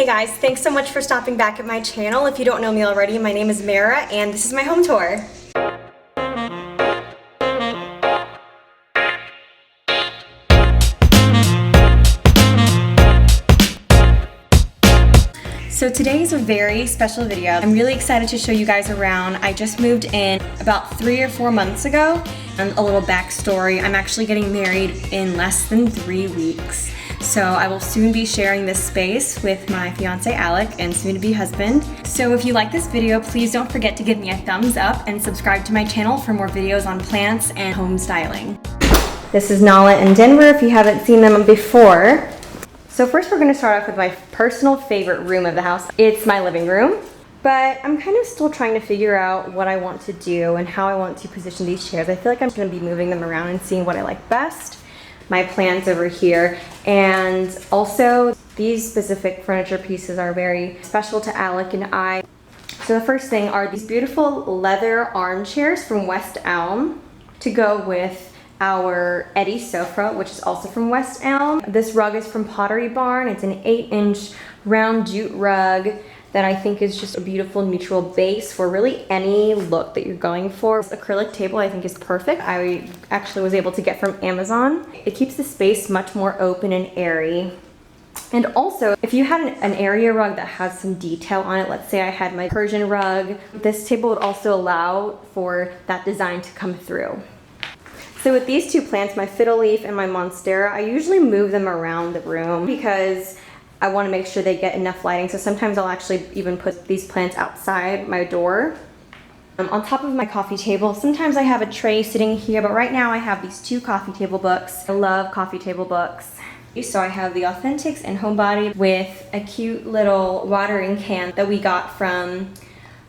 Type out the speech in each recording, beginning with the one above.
Hey guys, thanks so much for stopping back at my channel. If you don't know me already, my name is Mara and this is my home tour. So today is a very special video. I'm really excited to show you guys around. I just moved in about 3 or 4 months ago. And a little backstory, I'm actually getting married in less than 3 weeks. So I will soon be sharing this space with my fiance Alec and soon to be husband. So if you like this video, please don't forget to give me a thumbs up and subscribe to my channel for more videos on plants and home styling. This is Nala and Denver if you haven't seen them before. So first we're gonna start off with my personal favorite room of the house. It's my living room, but I'm kind of still trying to figure out what I want to do and how I want to position these chairs. I feel like I'm gonna be moving them around and seeing what I like best. My plants over here, and also these specific furniture pieces are very special to Alec and I. So the first thing are these beautiful leather armchairs from West Elm to go with our Eddie sofa, which is also from West Elm. This rug is from Pottery Barn. It's an 8-inch round jute rug that I think is just a beautiful neutral base for really any look that you're going for. This acrylic table I think is perfect. I actually was able to get from Amazon. It keeps the space much more open and airy. And also, if you had an area rug that has some detail on it, let's say I had my Persian rug, this table would also allow for that design to come through. So with these two plants, my fiddle leaf and my monstera, I usually move them around the room because I want to make sure they get enough lighting. So sometimes I'll actually even put these plants outside my door. On top of my coffee table, sometimes I have a tray sitting here, but right now I have these 2 coffee table books. I love coffee table books. So I have the Authentics and Homebody with a cute little watering can that we got from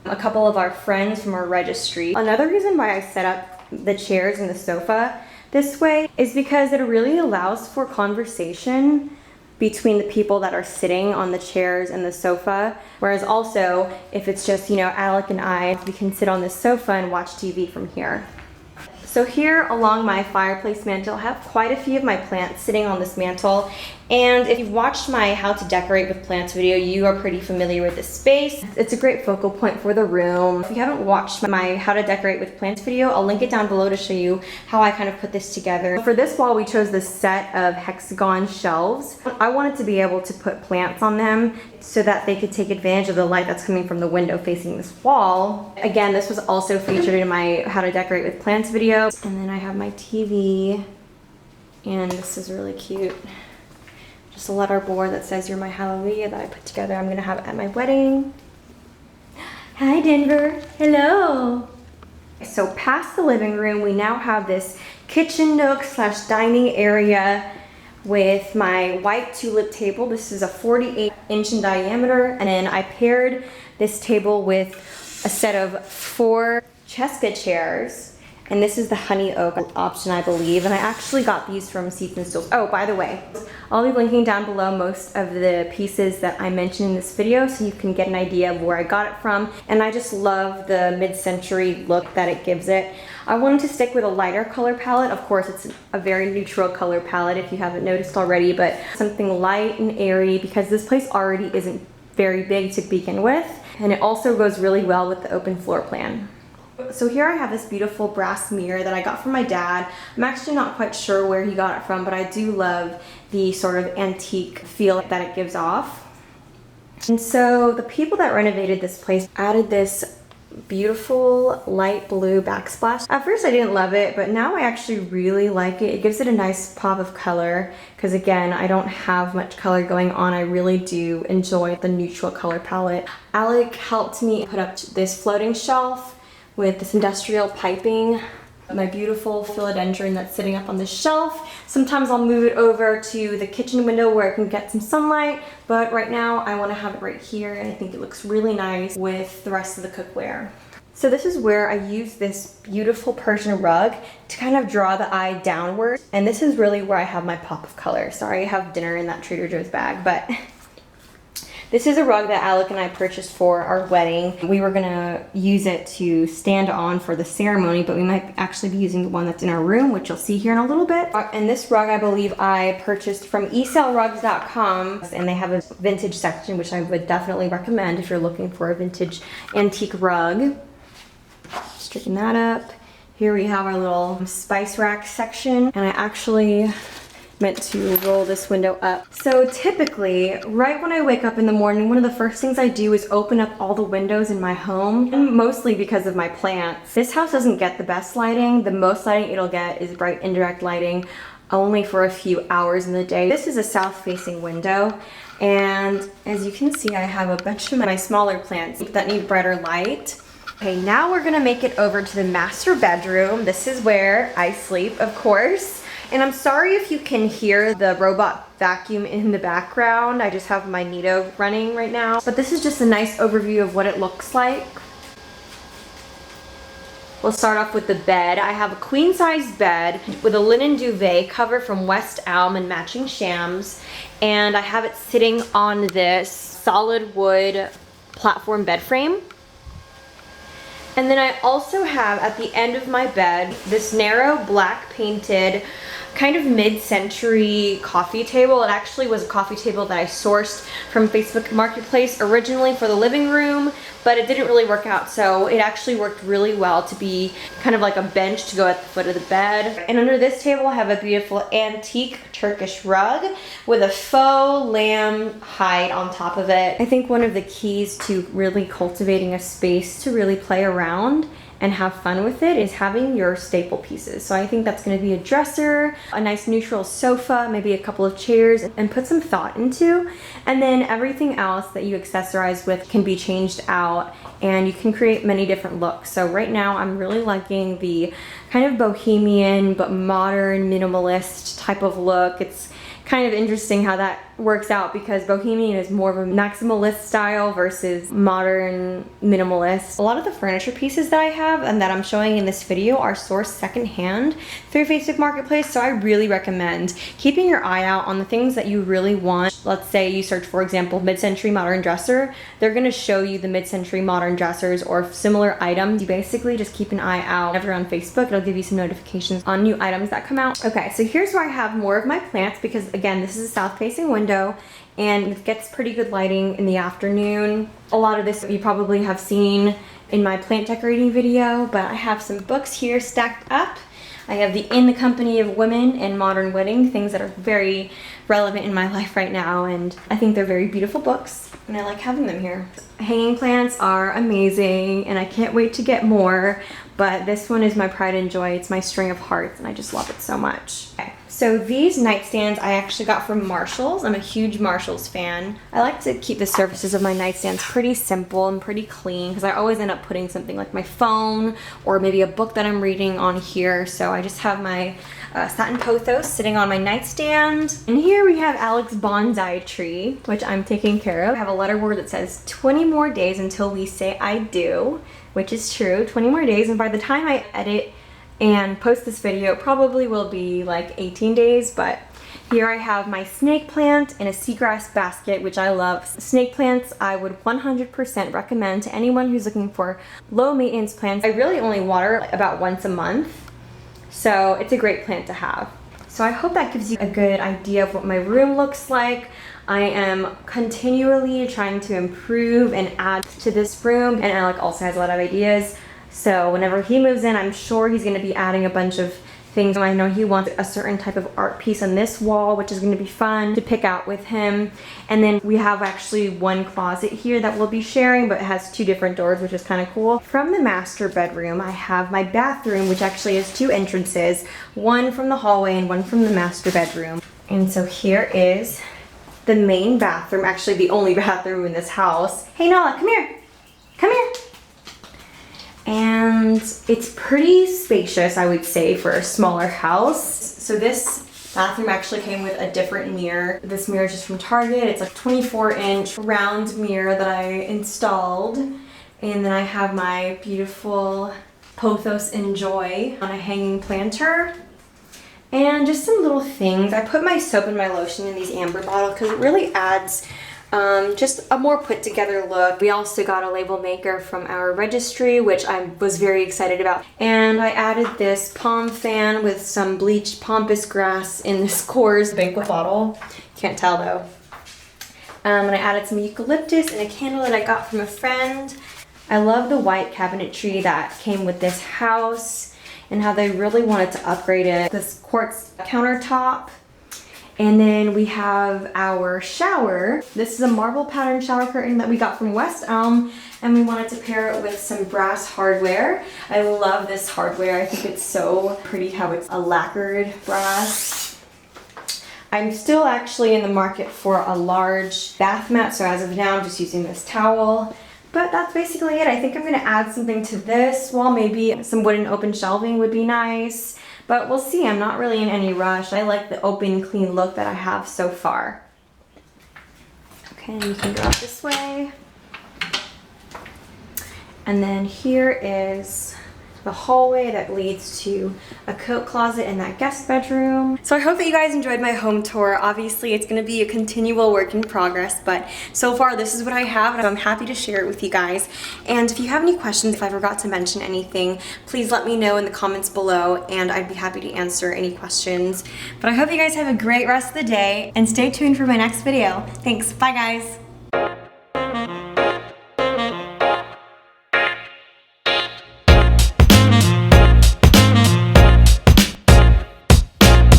a couple of our friends from our registry. Another reason why I set up the chairs and the sofa this way is because it really allows for conversation between the people that are sitting on the chairs and the sofa. Whereas also, if it's just, you know, Alec and I, we can sit on this sofa and watch TV from here. So here along my fireplace mantle, I have quite a few of my plants sitting on this mantle. And if you've watched my How to Decorate with Plants video, you are pretty familiar with this space. It's a great focal point for the room. If you haven't watched my How to Decorate with Plants video, I'll link it down below to show you how I kind of put this together. For this wall, we chose this set of hexagon shelves. I wanted to be able to put plants on them so that they could take advantage of the light that's coming from the window facing this wall. Again, this was also featured in my How to Decorate with Plants video. And then I have my TV, and this is really cute. Just a letter board that says "You're my hallelujah" that I put together. I'm gonna have it at my wedding. Hi Denver, hello. So past the living room, we now have this kitchen nook / dining area with my white tulip table. This is a 48-inch in diameter, and then I paired this table with a set of 4 Cheska chairs. And this is the honey oak option, I believe. And I actually got these from Seats and Stools. Oh, by the way, I'll be linking down below most of the pieces that I mentioned in this video so you can get an idea of where I got it from. And I just love the mid-century look that it gives it. I wanted to stick with a lighter color palette. Of course, it's a very neutral color palette if you haven't noticed already, but something light and airy because this place already isn't very big to begin with. And it also goes really well with the open floor plan. So here I have this beautiful brass mirror that I got from my dad. I'm actually not quite sure where he got it from, but I do love the sort of antique feel that it gives off. And so the people that renovated this place added this beautiful light blue backsplash. At first I didn't love it, but now I actually really like it. It gives it a nice pop of color because again, I don't have much color going on. I really do enjoy the neutral color palette. Alec helped me put up this floating shelf with this industrial piping, my beautiful philodendron that's sitting up on the shelf. Sometimes I'll move it over to the kitchen window where it can get some sunlight, but right now I want to have it right here and I think it looks really nice with the rest of the cookware. So this is where I use this beautiful Persian rug to kind of draw the eye downward, and this is really where I have my pop of color. Sorry, I have dinner in that Trader Joe's bag, but This is a rug that Alec and I purchased for our wedding. We were gonna use it to stand on for the ceremony, but we might actually be using the one that's in our room, which you'll see here in a little bit. And this rug, I believe I purchased from eSaleRugs.com, and they have a vintage section, which I would definitely recommend if you're looking for a vintage antique rug. Straighten that up. Here we have our little spice rack section, and I actually meant to roll this window up. So typically, right when I wake up in the morning, one of the first things I do is open up all the windows in my home, and mostly because of my plants. This house doesn't get the best lighting. The most lighting it'll get is bright indirect lighting, only for a few hours in the day. This is a south-facing window, and as you can see, I have a bunch of my smaller plants that need brighter light. Okay, now we're gonna make it over to the master bedroom. This is where I sleep, of course. And I'm sorry if you can hear the robot vacuum in the background. I just have my Nito running right now. But this is just a nice overview of what it looks like. We'll start off with the bed. I have a queen-size bed with a linen duvet cover from West Elm and matching shams. And I have it sitting on this solid wood platform bed frame. And then I also have at the end of my bed this narrow black painted kind of mid-century coffee table. It actually was a coffee table that I sourced from Facebook Marketplace originally for the living room, but it didn't really work out, so it actually worked really well to be kind of like a bench to go at the foot of the bed. And under this table I have a beautiful antique Turkish rug with a faux lamb hide on top of it. I think one of the keys to really cultivating a space to really play around and have fun with it is having your staple pieces. So I think that's gonna be a dresser, a nice neutral sofa, maybe a couple of chairs, and put some thought into. And then everything else that you accessorize with can be changed out, and you can create many different looks. So right now I'm really liking the kind of bohemian but modern minimalist type of look. It's kind of interesting how that works out because bohemian is more of a maximalist style versus modern minimalist. A lot of the furniture pieces that I have and that I'm showing in this video are sourced secondhand through Facebook Marketplace, so I really recommend keeping your eye out on the things that you really want. Let's say you search, for example, mid-century modern dresser. They're gonna show you the mid-century modern dressers or similar items. You basically just keep an eye out. Whenever you're on Facebook, it'll give you some notifications on new items that come out. Okay, so here's where I have more of my plants because again, this is a south-facing window and it gets pretty good lighting in the afternoon. A lot of this you probably have seen in my plant decorating video, but I have some books here stacked up. I have the In the Company of Women and Modern Wedding, things that are very relevant in my life right now, and I think they're very beautiful books and I like having them here. Hanging plants are amazing and I can't wait to get more, but this one is my pride and joy. It's my string of hearts and I just love it so much. Okay. So these nightstands I actually got from Marshalls. I'm a huge Marshalls fan. I like to keep the surfaces of my nightstands pretty simple and pretty clean because I always end up putting something like my phone or maybe a book that I'm reading on here. So I just have my satin pothos sitting on my nightstand. And here we have Alec's bonsai tree, which I'm taking care of. I have a letterboard that says 20 more days until we say I do, which is true, 20 more days. And by the time I edit and post this video, it probably will be like 18 days, but here I have my snake plant in a seagrass basket, which I love. Snake plants I would 100% recommend to anyone who's looking for low maintenance plants. I really only water about once a month, so it's a great plant to have. So I hope that gives you a good idea of what my room looks like. I am continually trying to improve and add to this room, and Alec also has a lot of ideas. So whenever he moves in, I'm sure he's gonna be adding a bunch of things. I know he wants a certain type of art piece on this wall, which is gonna be fun to pick out with him. And then we have actually one closet here that we'll be sharing, but it has two different doors, which is kind of cool. From the master bedroom, I have my bathroom, which actually has two entrances, one from the hallway and one from the master bedroom. And so here is the main bathroom, actually the only bathroom in this house. Hey Nala, come here, come here. And it's pretty spacious, I would say, for a smaller house. So this bathroom actually came with a different mirror. This mirror is just from Target. It's a 24-inch round mirror that I installed. And then I have my beautiful Pothos Enjoy on a hanging planter. And just some little things. I put my soap and my lotion in these amber bottles because it really adds Just a more put together look. We also got a label maker from our registry, which I was very excited about. And I added this palm fan with some bleached pampas grass in this Coors banquet bottle. Can't tell though. And I added some eucalyptus and a candle that I got from a friend. I love the white cabinetry that came with this house and how they really wanted to upgrade it. This quartz countertop. And then we have our shower. This is a marble pattern shower curtain that we got from West Elm, and we wanted to pair it with some brass hardware. I love this hardware. I think it's so pretty how it's a lacquered brass. I'm still actually in the market for a large bath mat, so as of now I'm just using this towel. But that's basically it. I think I'm gonna add something to this wall. Maybe some wooden open shelving would be nice. But we'll see, I'm not really in any rush. I like the open, clean look that I have so far. Okay, and you can go out this way. And then here is the hallway that leads to a coat closet in that guest bedroom. So I hope that you guys enjoyed my home tour. Obviously it's gonna be a continual work in progress, but so far this is what I have and I'm happy to share it with you guys. And if you have any questions, if I forgot to mention anything, please let me know in the comments below and I'd be happy to answer any questions. But I hope you guys have a great rest of the day and stay tuned for my next video. Thanks, bye guys.